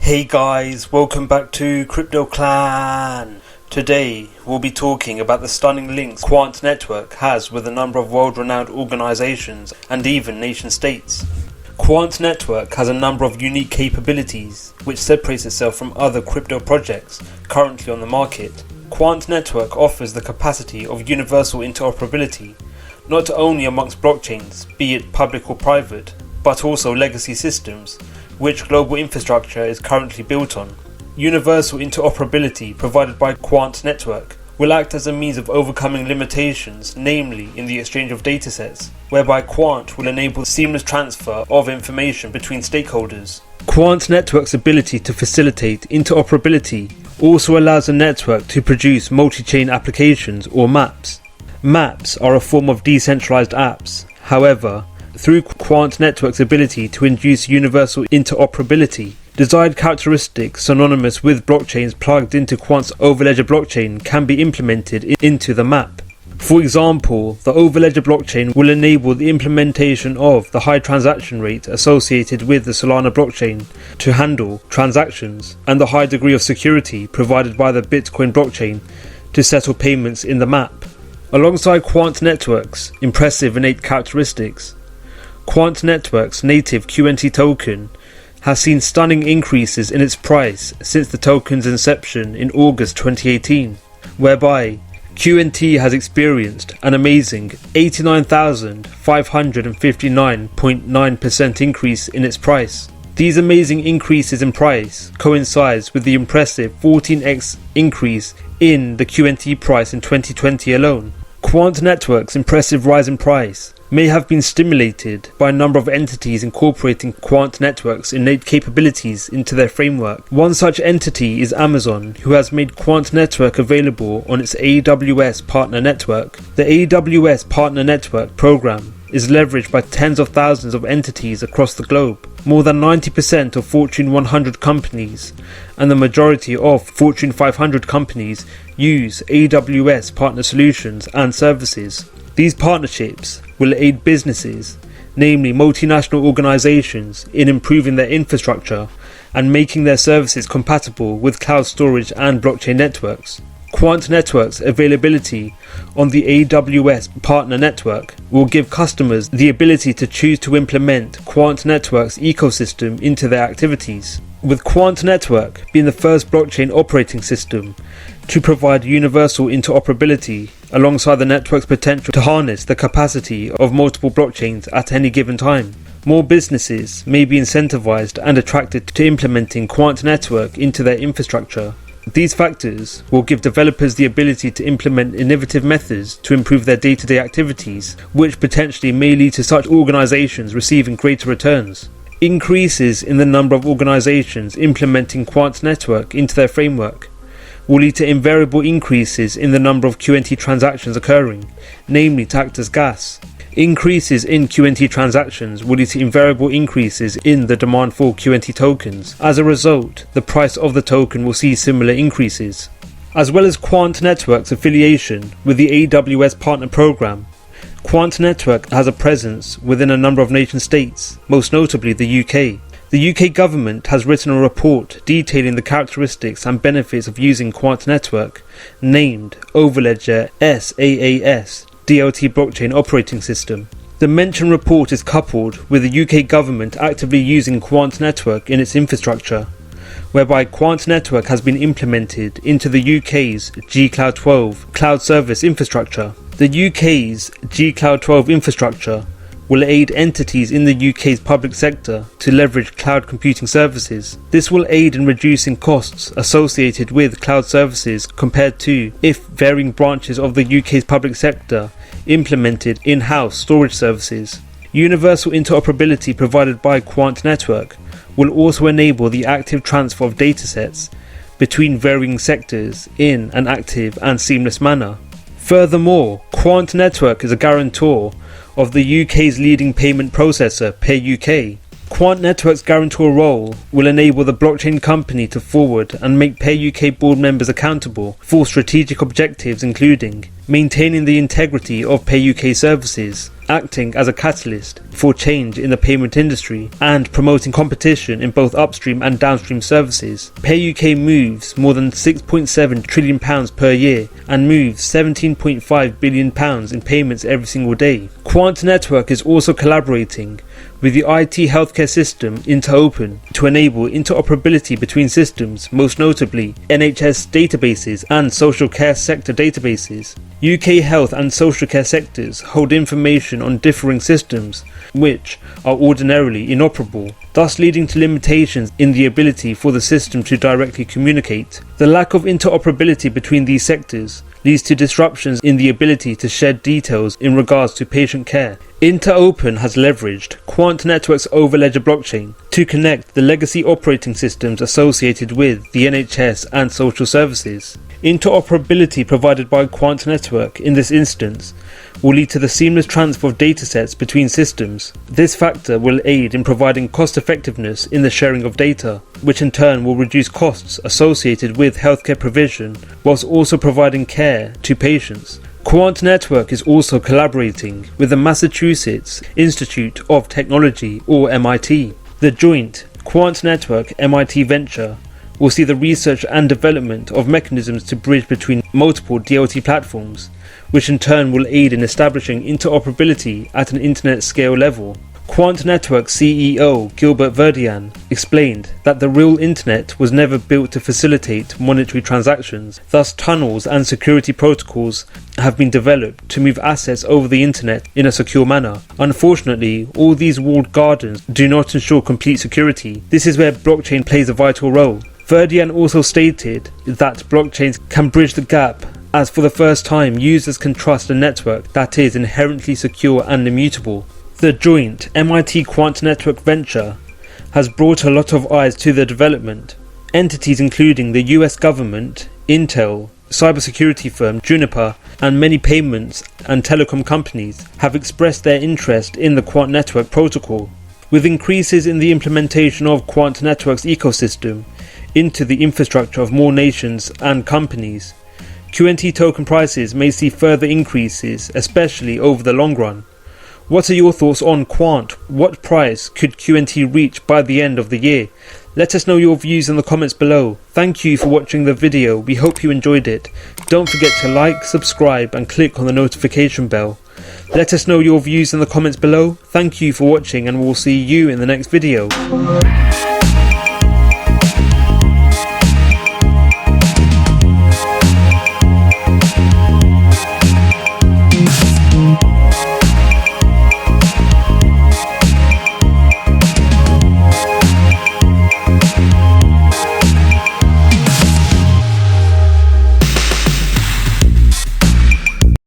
Hey guys, welcome back to Crypto Clan. Today we'll be talking about the stunning links Quant network has with a number of world-renowned organizations and even nation states. Quant network has a number of unique capabilities which separates itself from other crypto projects currently on the market. Quant network offers the capacity of universal interoperability, not only amongst blockchains, be it public or private, but also legacy systems, which global infrastructure is currently built on. Universal interoperability provided by Quant network will act as a means of overcoming limitations, namely in the exchange of datasets, whereby Quant will enable seamless transfer of information between stakeholders. Quant network's ability to facilitate interoperability also allows the network to produce multi-chain applications or maps. Maps are a form of decentralized apps. However, through Quant network's ability to induce universal interoperability, desired characteristics synonymous with blockchains plugged into Quant's overledger blockchain can be implemented into the map. For example, the overledger blockchain will enable the implementation of the high transaction rate associated with the Solana blockchain to handle transactions, and the high degree of security provided by the Bitcoin blockchain to settle payments in the map. Alongside Quant network's impressive innate characteristics, Quant network's native QNT token has seen stunning increases in its price since the token's inception in August 2018, whereby QNT has experienced an amazing 89,559.9% increase in its price. These amazing increases in price coincides with the impressive 14x increase in the QNT price in 2020 alone. Quant network's impressive rise in price may have been stimulated by a number of entities incorporating Quant network's innate capabilities into their framework. One such entity is Amazon, who has made Quant network available on its AWS partner network. The AWS partner network program is leveraged by tens of thousands of entities across the globe. More than 90% of Fortune 100 companies and the majority of Fortune 500 companies use AWS partner solutions and services. These partnerships will aid businesses, namely multinational organizations, in improving their infrastructure and making their services compatible with cloud storage and blockchain networks. Quant network's availability on the AWS partner network will give customers the ability to choose to implement Quant network's ecosystem into their activities, with Quant network being the first blockchain operating system to provide universal interoperability alongside the network's potential to harness the capacity of multiple blockchains at any given time. More businesses may be incentivized and attracted to implementing Quant network into their infrastructure. These factors will give developers the ability to implement innovative methods to improve their day-to-day activities, which potentially may lead to such organizations receiving greater returns. Increases in the number of organizations implementing Quant network into their framework will lead to invariable increases in the number of QNT transactions occurring, namely to act as gas. Increases in QNT transactions will lead to invariable increases in the demand for QNT tokens. As a result, the price of the token will see similar increases. As well as Quant network's affiliation with the AWS partner program, Quant network has a presence within a number of nation states, most notably the UK. The UK government has written a report detailing the characteristics and benefits of using Quant network, named Overledger SaaS DLT blockchain operating system. The mentioned report is coupled with the UK government actively using Quant network in its infrastructure, whereby Quant network has been implemented into the UK's G-Cloud 12 cloud service infrastructure. The UK's G-Cloud 12 infrastructure will aid entities in the UK's public sector to leverage cloud computing services. This will aid in reducing costs associated with cloud services compared to if varying branches of the UK's public sector implemented in-house storage services. Universal interoperability provided by Quant network will also enable the active transfer of datasets between varying sectors in an active and seamless manner. Furthermore, Quant network is a guarantor of the UK's leading payment processor, PayUK. Quant Network's guarantor role will enable the blockchain company to forward and make Pay UK board members accountable for strategic objectives including maintaining the integrity of Pay UK services, acting as a catalyst for change in the payment industry, and promoting competition in both upstream and downstream services. Pay UK moves more than £6.7 trillion per year and moves £17.5 billion in payments every single day. Quant Network is also collaborating with the IT healthcare system InterOpen to enable interoperability between systems, most notably NHS databases and social care sector databases. UK health and social care sectors hold information on differing systems which are ordinarily inoperable, thus leading to limitations in the ability for the system to directly communicate. The lack of interoperability between these sectors leads to disruptions in the ability to share details in regards to patient care. InterOpen has leveraged Quant Network's overledger blockchain to connect the legacy operating systems associated with the NHS and social services. Interoperability provided by Quant Network in this instance will lead to the seamless transfer of datasets between systems. This factor will aid in providing cost effectiveness in the sharing of data, which in turn will reduce costs associated with healthcare provision whilst also providing care to patients. Quant Network is also collaborating with the Massachusetts Institute of Technology, or MIT. The joint Quant Network MIT venture will see the research and development of mechanisms to bridge between multiple DLT platforms, which in turn will aid in establishing interoperability at an internet scale level. Quant Network CEO Gilbert Verdian explained that the real internet was never built to facilitate monetary transactions, thus tunnels and security protocols have been developed to move assets over the internet in a secure manner. Unfortunately, all these walled gardens do not ensure complete security. This is where blockchain plays a vital role. Verdian also stated that blockchains can bridge the gap, as for the first time users can trust a network that is inherently secure and immutable. The joint MIT Quant Network venture has brought a lot of eyes to the development. Entities including the US government, Intel, cybersecurity firm Juniper, and many payments and telecom companies have expressed their interest in the Quant Network protocol. With increases in the implementation of Quant Network's ecosystem into the infrastructure of more nations and companies, QNT token prices may see further increases, especially over the long run. What are your thoughts on Quant? What price could QNT reach by the end of the year? Let us know your views in the comments below. Thank you for watching the video. We hope you enjoyed it. Don't forget to like, subscribe and click on the notification bell. Let us know your views in the comments below. Thank you for watching and we'll see you in the next video.